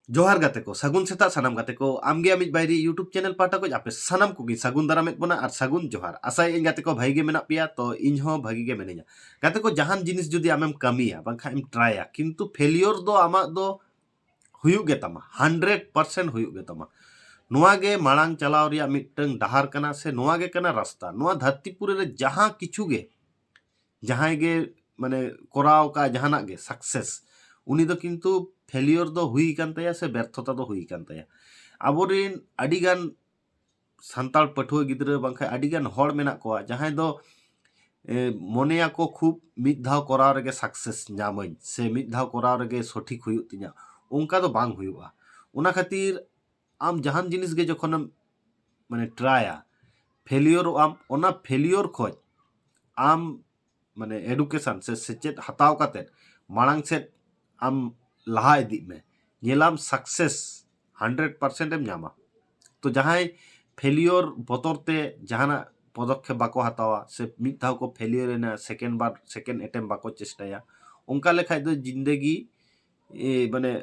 जोहार गाते को सगुन सेता सानाम गाते को आमगे अमिज बायरी यूट्यूब चैनल पाटा को आपे सानाम को सगुन दारामेद बना और सगुन जोहार आशा इन गाते को भाई गे मेना पिया तो इन हो भागी गे मेनेजा गाते को जहान जिनिस जुदी आमेम कमिया बांखा एम ट्राया किंतु फेलियर दो आमा दो हुयुग गे तमा 100% हुयुग गे तमा नोआ गे मांग चलाव रिया मिटंग डहार कना से नोआ गे कना रास्ता नोआ धरतीपुरी रे जहां किछु गे जहां गे माने कोराव का जहाना गे सक्सेस उनी दो किंतु फेलियर दो हुई कान तया से व्यर्थता दो हुई कान तया आबोरिन अडिगान सान्ताल पठुआ गिद्रा बांखा अडिगान हॉड़ मेना को जहां दो मनेया को खूब मिद धाव कोराव रेगे सक्सेस नामन से मिद धाव कोराव रेगे सठिक हुयुग तिया उनका दो बांग हुयुगा उना खातिर आम जहान जिनिस गे जखन माने ट्राया फेलियर आम ओना फेलियर खोज आम माने एडुकेशन से सेचेत हताव काते मांग से आम लहा इदी में येलाम सक्सेस 100% एम नामा तो जहां फेलियर बतरते जहाना पदक्षेप बाको हतावा से मिद धाव को फेलियर एना सेकेंड अटेम्प्ट बाको चेष्टाया उनका लेखा दो जिंदगी माने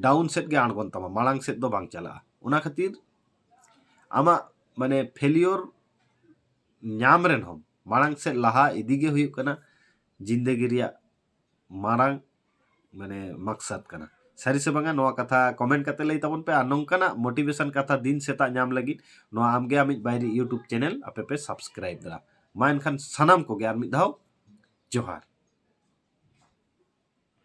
डाउन सेट गे आणगोन तमा मांग सेट दो बांग चला उना खातिर आमा माने फेलियर नाम रेन हम मांग से लहा इदी गे हुयुग कना जिंदगी रिया मांग माने मकसद कना सारी से बांगा नोआ कथा कमेंट करते लई तबन पे नोंकाना मोटिवेशन कथा दिन सेता नाम लगी नोआ आमगे आमिज बायरी यूट्यूब चैनल आपे पे सब्सक्राइब दरा मा एनखान सानाम को गे आर मिद धाव जोहार।